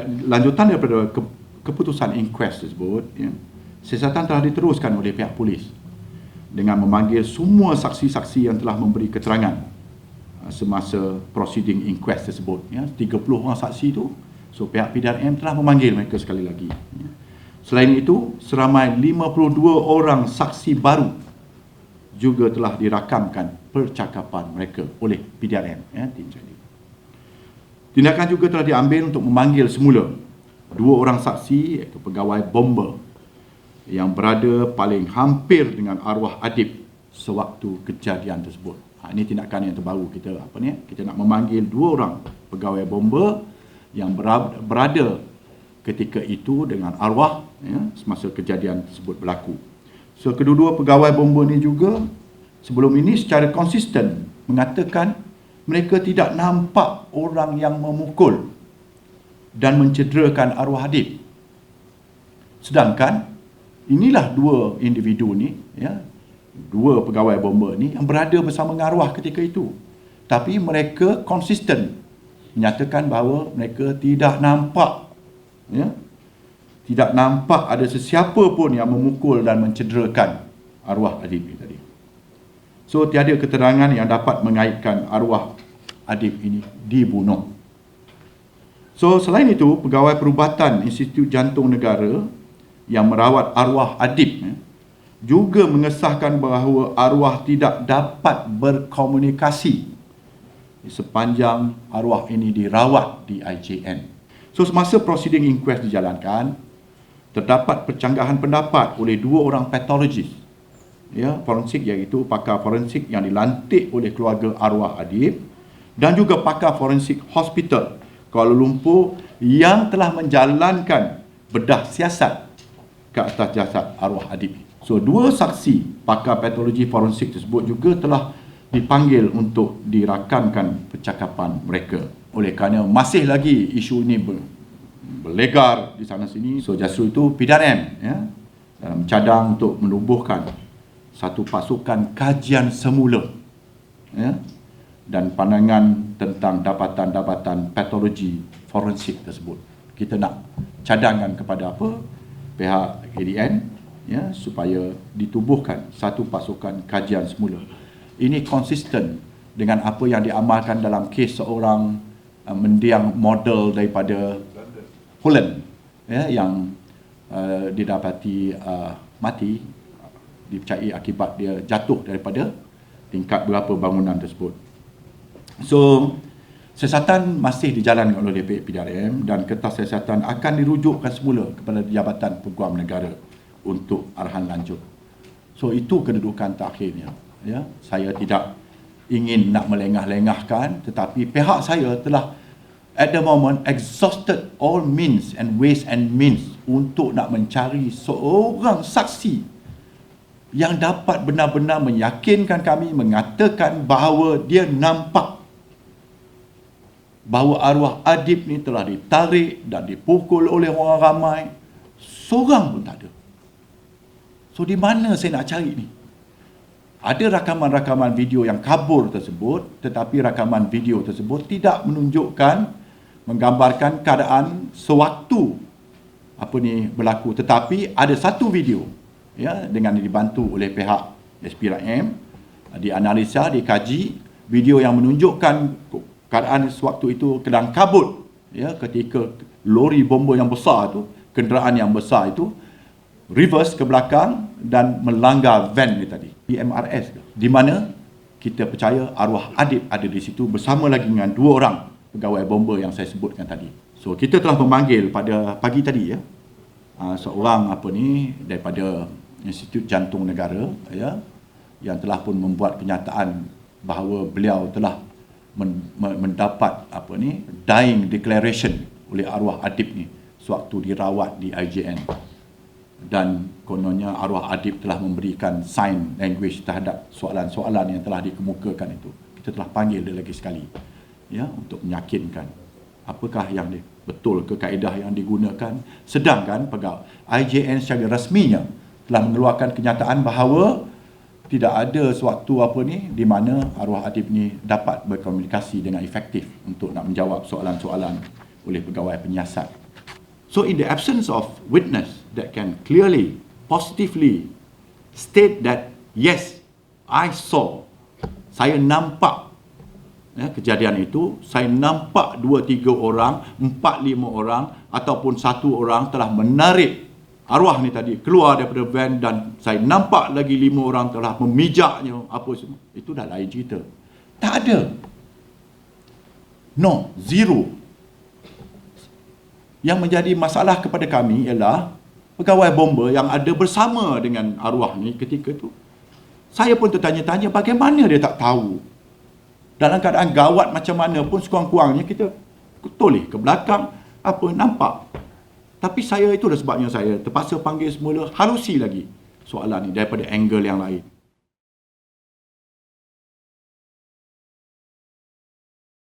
Lanjutan daripada keputusan inquest tersebut, siasatan telah diteruskan oleh pihak polis dengan memanggil semua saksi-saksi yang telah memberi keterangan semasa proceeding inquest tersebut. 30 orang saksi itu, so pihak PDRM telah memanggil mereka sekali lagi. Selain itu, seramai 52 orang saksi baru juga telah dirakamkan percakapan mereka oleh PDRM. Tim jadi. Tindakan juga telah diambil untuk memanggil semula 2 orang saksi, iaitu pegawai bomba yang berada paling hampir dengan arwah Adib sewaktu kejadian tersebut. Ini tindakan yang terbaru kita kita nak memanggil 2 orang pegawai bomba yang berada ketika itu dengan arwah semasa kejadian tersebut berlaku. So kedua-dua pegawai bomba ni juga sebelum ini secara konsisten mengatakan mereka tidak nampak orang yang memukul dan mencederakan arwah Adib. Sedangkan inilah 2 individu ni, 2 pegawai bomba ni yang berada bersama dengan arwah ketika itu. Tapi mereka konsisten menyatakan bahawa mereka tidak nampak, tidak nampak ada sesiapa pun yang memukul dan mencederakan arwah Adib ini tadi. So tiada keterangan yang dapat mengaitkan arwah Adib ini dibunuh. So selain itu, pegawai perubatan Institut Jantung Negara yang merawat arwah Adib juga mengesahkan bahawa arwah tidak dapat berkomunikasi sepanjang arwah ini dirawat di IJN. So semasa proceeding inquest dijalankan, terdapat percanggahan pendapat oleh 2 orang patologis forensik, iaitu pakar forensik yang dilantik oleh keluarga arwah Adib dan juga pakar forensik hospital Kuala Lumpur yang telah menjalankan bedah siasat ke atas jasad arwah Adib. So 2 saksi pakar patologi forensik tersebut juga telah dipanggil untuk dirakamkan percakapan mereka. Oleh kerana masih lagi isu ini berlegar di sana sini, so justru itu PDRM dalam cadang untuk menubuhkan satu pasukan kajian semula dan pandangan tentang dapatan-dapatan patologi forensik tersebut. Kita nak cadangkan kepada pihak ADN supaya ditubuhkan satu pasukan kajian semula. Ini konsisten dengan apa yang diamalkan dalam kes seorang mendiang model daripada Holland yang didapati mati, dipercayai akibat dia jatuh daripada tingkat berapa bangunan tersebut. So siasatan masih dijalankan oleh PDRM dan kertas siasatan akan dirujukkan semula kepada Jabatan Peguam Negara untuk arahan lanjut. So itu kedudukan terakhirnya. Saya tidak ingin nak melengah-lengahkan, tetapi pihak saya telah at the moment exhausted all means and ways and means untuk nak mencari seorang saksi yang dapat benar-benar meyakinkan kami, mengatakan bahawa dia nampak bahawa arwah Adib ni telah ditarik dan dipukul oleh orang ramai. Seorang pun tak ada. So di mana saya nak cari ni? Ada rakaman-rakaman video yang kabur tersebut, tetapi rakaman video tersebut tidak menunjukkan, menggambarkan keadaan sewaktu berlaku. Tetapi ada satu video dengan dibantu oleh pihak SPRM, dianalisa, dikaji, video yang menunjukkan keadaan sewaktu itu sedang kabut ketika lori bomba yang besar itu, kenderaan yang besar itu reverse ke belakang dan melanggar van ni tadi, MRS, di mana kita percaya arwah Adib ada di situ bersama lagi dengan 2 orang pegawai bomba yang saya sebutkan tadi. So kita telah memanggil pada pagi tadi seorang daripada Institut Jantung Negara yang telah pun membuat kenyataan bahawa beliau telah mendapat dying declaration oleh arwah Adib ni sewaktu dirawat di IJN, dan kononnya arwah Adib telah memberikan sign language terhadap soalan-soalan yang telah dikemukakan itu. Kita telah panggil dia lagi sekali untuk meyakinkan apakah yang betul ke kaedah yang digunakan. Sedangkan pegawai IJN secara rasminya telah mengeluarkan kenyataan bahawa tidak ada suatu di mana arwah Adib ni dapat berkomunikasi dengan efektif untuk nak menjawab soalan-soalan oleh pegawai penyiasat. So in the absence of witness that can clearly, positively state that, yes, I saw, saya nampak kejadian itu, saya nampak 2-3 orang, 4-5 orang ataupun 1 orang telah menarik arwah ni tadi keluar daripada van, dan saya nampak lagi 5 orang telah memijaknya apa semua. Itu dah lain cerita. Tak ada. No, zero. Yang menjadi masalah kepada kami ialah pegawai bomba yang ada bersama dengan arwah ni ketika tu. Saya pun tertanya-tanya bagaimana dia tak tahu. Dalam keadaan gawat macam mana pun sekurang-kurangnya kita toleh ke belakang, apa nampak. Tapi itulah sebabnya saya terpaksa panggil semula, halusi lagi soalan ni daripada angle yang lain.